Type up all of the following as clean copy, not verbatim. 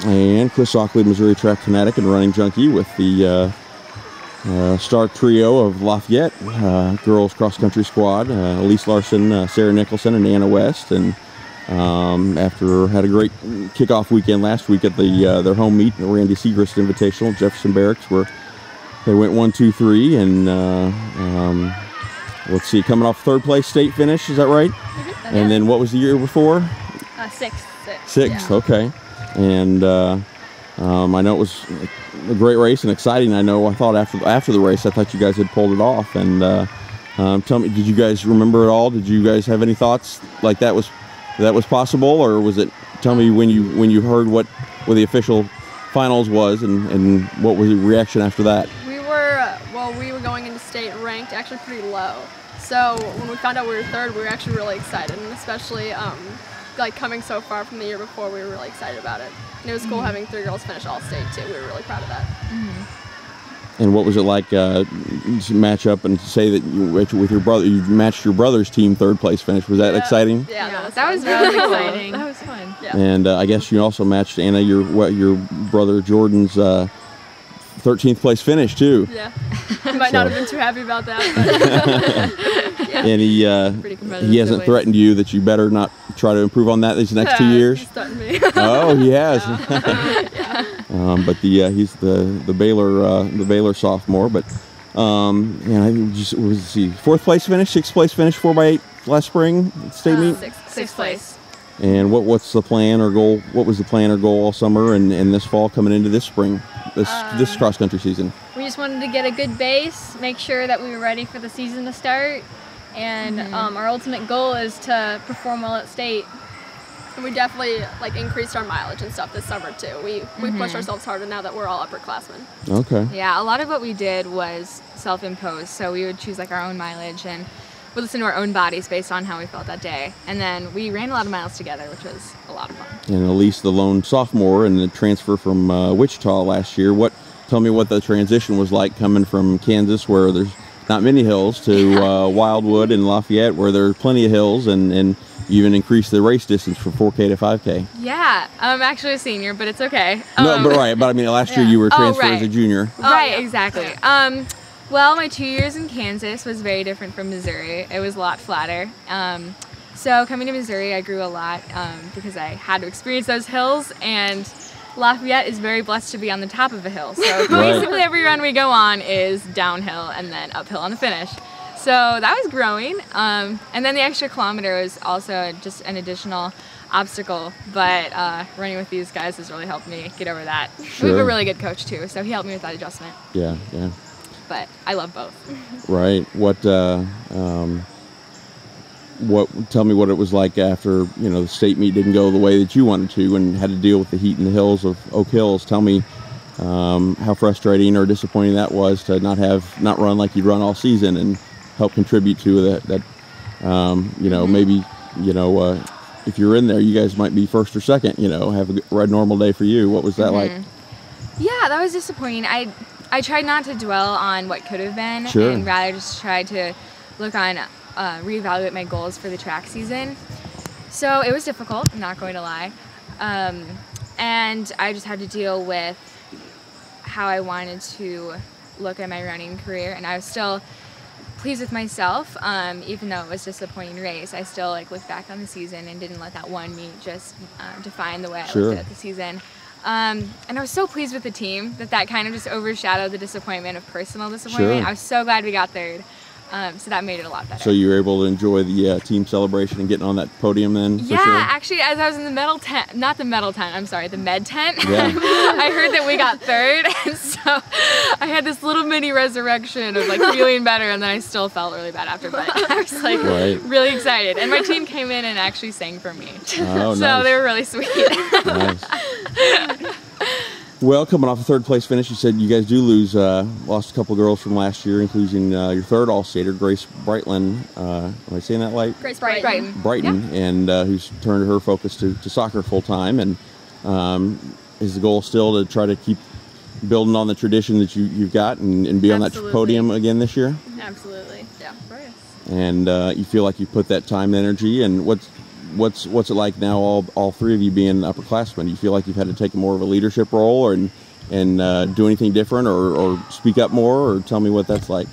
and Chris Ockley, Missouri track fanatic and running junkie, with the star trio of Lafayette girls cross country squad: Elise, Larson, Sarah Nicholson, and Anna West. And after had a great kickoff weekend last week at their home meet, the Randy Segrist Invitational, Jefferson Barracks, where they went 1, 2, 3, and let's see, coming off third place state finish, is that right? Mm-hmm. And then what was the year before? Sixth. Sixth, Yeah. okay. And I know it was a great race and exciting. I thought after the race, I thought you guys had pulled it off. And tell me, did you guys remember it all? Did you guys have any thoughts like that was possible, or was it? Tell me when you heard what the official finals was, and what was the reaction after that? We were going into state ranked actually pretty low. So when we found out we were third, we were actually really excited, and especially like coming so far from the year before, we were really excited about it. And it was cool having 3 girls finish all state too. We were really proud of that. And what was it like to match up and say that with your brother, you matched your brother's team third place finish? Was that exciting? Yeah, that was really exciting. That was fun. Yeah. And I guess you also matched Anna, your brother Jordan's 13th place finish too. Yeah, he might not have been too happy about that. But yeah. And he hasn't threatened you that you better not try to improve on that these next 2 years? He's threatened me. Oh, he has. Yeah. But he's the Baylor sophomore. But and I just was he 4th place finish, 6th place finish, 4x8 last spring at state meet. Sixth place. And what's the plan or goal? What was the plan or goal all summer and this fall coming into this spring, this cross country season? We just wanted to get a good base, make sure that we were ready for the season to start, and our ultimate goal is to perform well at state. And we definitely increased our mileage and stuff this summer too. We pushed ourselves harder now that we're all upperclassmen. Okay. Yeah, a lot of what we did was self-imposed, so we would choose our own mileage and we listen to our own bodies based on how we felt that day. And then we ran a lot of miles together, which was a lot of fun. And Elise, the lone sophomore and the transfer from Wichita last year, tell me what the transition was like coming from Kansas, where there's not many hills, to Wildwood and Lafayette, where there are plenty of hills, and even increased the race distance from 4K to 5K. Yeah, I'm actually a senior, but it's okay. No, but right. But I mean, last year you were transferred as a junior. Right, exactly. Well, my 2 years in Kansas was very different from Missouri. It was a lot flatter. So coming to Missouri, I grew a lot because I had to experience those hills, and Lafayette is very blessed to be on the top of a hill. So basically every run we go on is downhill and then uphill on the finish. So that was growing. And then the extra kilometer was also just an additional obstacle, but running with these guys has really helped me get over that. Sure. We have a really good coach too, so he helped me with that adjustment. Yeah. But I love both. Right. Tell me what it was like after, the state meet didn't go the way that you wanted to and had to deal with the heat in the hills of Oak Hills. Tell me how frustrating or disappointing that was to not run like you'd run all season and help contribute to that maybe, if you're in there, you guys might be first or second, have a normal day for you. What was that like? Yeah, that was disappointing. I tried not to dwell on what could have been and rather just try to look on, reevaluate my goals for the track season. So it was difficult, I'm not going to lie. And I just had to deal with how I wanted to look at my running career, and I was still pleased with myself, even though it was a disappointing race. I still looked back on the season and didn't let that one meet just define the way I looked at the season. And I was so pleased with the team that kind of just overshadowed the disappointment of personal disappointment. I was so glad we got third. So that made it a lot better. So you were able to enjoy the team celebration and getting on that podium then? Yeah, for sure? Actually, as I was in the medal tent, the med tent, Yeah. I heard that we got third, and so I had this little mini resurrection of feeling better, and then I still felt really bad after, but I was really excited. And my team came in and actually sang for me. Oh, so nice. they were really sweet. Nice. Well, coming off a third place finish, you said you guys do lost a couple girls from last year, including your third All-Stater, Grace Brightland. Am I saying that right? Grace Brighton. Brighton, yeah. And who's turned her focus to soccer full time. And is the goal still to try to keep building on the tradition that you've got and be on that podium again this year? Absolutely, yeah. And you feel like you put that time and energy, and what's it like now? All three of you being upperclassmen, do you feel like you've had to take more of a leadership role, or and do anything different, or speak up more, or tell me what that's like?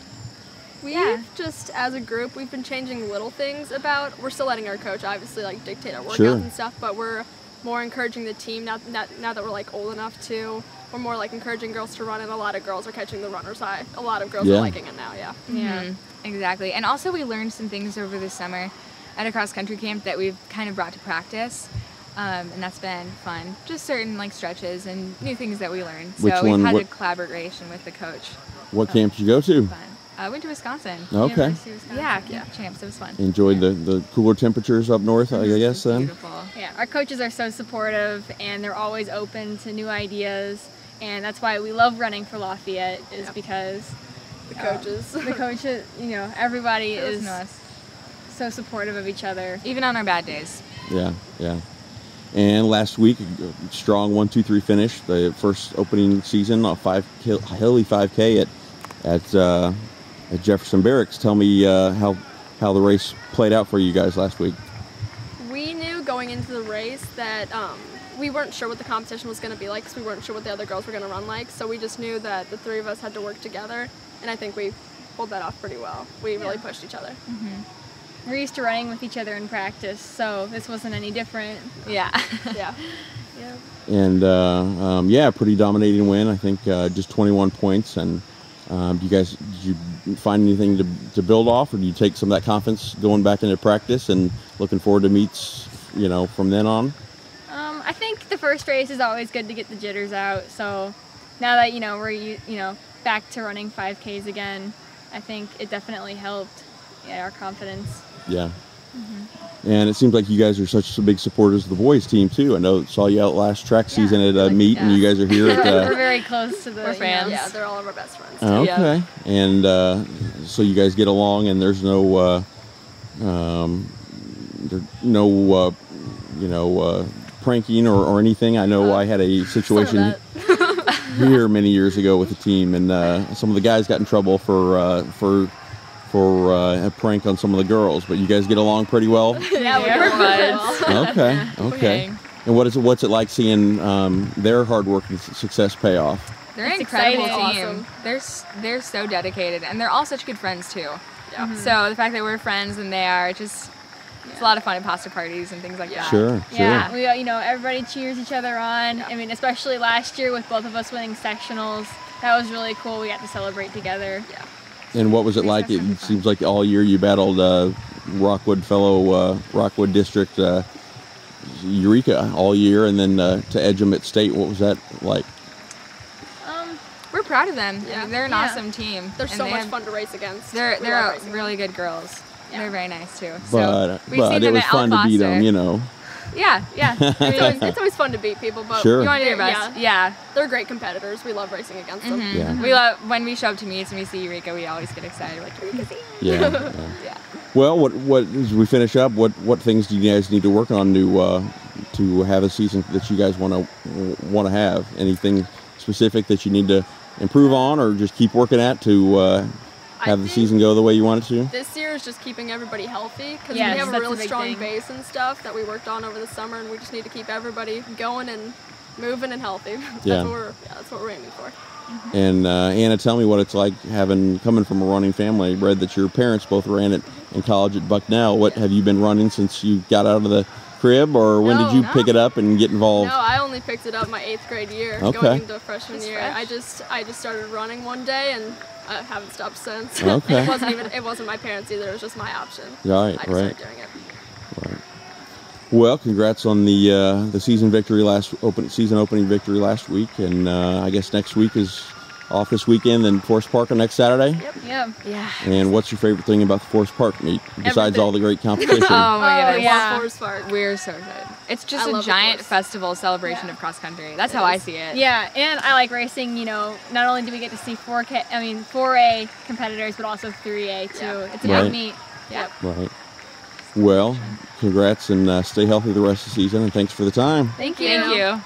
We've just, as a group, we've been changing little things about. We're still letting our coach obviously like dictate our workouts and stuff, but we're more encouraging the team now that we're like old enough to. We're more like encouraging girls to run, and a lot of girls are catching the runner's high. A lot of girls are liking it now. Yeah, exactly. And also we learned some things over the summer at a cross country camp that we've kind of brought to practice. And that's been fun. Just certain like stretches and new things that we learned. So we've had a collaboration with the coach. What camp did you go to? Fun. I went to Wisconsin. Okay. University of Wisconsin. Yeah, champs. It was fun. Enjoyed the cooler temperatures up north, I guess. Then. Beautiful. Yeah, our coaches are so supportive, and they're always open to new ideas, and that's why we love running for Lafayette. Is because The coaches, everybody is so supportive of each other, even on our bad days. Yeah. And last week, a strong 1-2-3 finish. The first opening season, a hilly 5K at Jefferson Barracks. Tell me how the race played out for you guys last week. We knew going into the race that we weren't sure what the competition was going to be like, because we weren't sure what the other girls were going to run like. So we just knew that the three of us had to work together, and I think we pulled that off pretty well. We really pushed each other. We're used to running with each other in practice, so this wasn't any different. Yeah. And pretty dominating win. I think just 21 points. And did you find anything to build off, or do you take some of that confidence going back into practice and looking forward to meets, from then on? I think the first race is always good to get the jitters out. So now that we're back to running 5Ks again, I think it definitely helped our confidence. Yeah. And it seems like you guys are such big supporters of the boys team too. I saw you out last track season at a meet, and you guys are here at we're very close to the fans. Yeah, they're all of our best friends. Okay. And so you guys get along, and there's no pranking or anything. I know I had a situation here many years ago with a team, and some of the guys got in trouble for a prank on some of the girls, but you guys get along pretty well? Yeah, we're buds. Okay. And what's it like seeing their hard work and success pay off? They're an incredible exciting. team. They're so dedicated, and they're all such good friends too. Yeah. So the fact that we're friends and they are, it's a lot of fun at pasta parties and things like that. Sure. Yeah, we everybody cheers each other on. I mean, especially last year with both of us winning sectionals, that was really cool. We got to celebrate together. Yeah. And what was it like? It seems like all year you battled Rockwood District Eureka all year, and then to edge them at state. What was that like? We're proud of them. Yeah. They're an awesome team. They're so much fun to race against. They're really good girls. Yeah. They're very nice too. But we've seen it them was at fun to beat them, Yeah. It's always fun to beat people, but Sure. You want to do your best. Yeah. They're great competitors. We love racing against them. Yeah. We love when we show up to meets and we see Eureka. We always get excited. Like Eureka's here. Yeah. Yeah. Well, what as we finish up, what things do you guys need to work on to have a season that you guys want to have? Anything specific that you need to improve on, or just keep working at to have the season go the way you want it to? This year is just keeping everybody healthy, because Yes, we have a that's really a big strong thing. base and stuff that we worked on over the summer, and we just need to keep everybody going and moving and healthy. Yeah. That's what we're aiming for. And Anna, tell me what it's like coming from a running family. I read that your parents both ran in college at Bucknell. What have you been running since you got out of the crib, or when did you pick it up and get involved? No, I only picked it up my 8th grade year, Okay. going into freshman year. fresh. I just started running one day, and I haven't stopped since. Okay. It wasn't my parents either. It was just my option. Right, I just right. started doing it. Well, congrats on the season opening victory last week, and I guess next week is off this weekend, and Forest Park on next Saturday. Yeah. Yeah. And what's your favorite thing about the Forest Park meet besides Everything. all the great competition? Oh my goodness. yeah. Forest Park. We're so excited. It's just I a love the giant course. festival celebration of cross country. That's how It I is. see it. Yeah, and I like racing. Not only do we get to see 4A competitors, but also 3A too. Yeah. It's a Right. big meet. Yep. Right. Well, congrats, and stay healthy the rest of the season, and thanks for the time. Thank you. Thank you.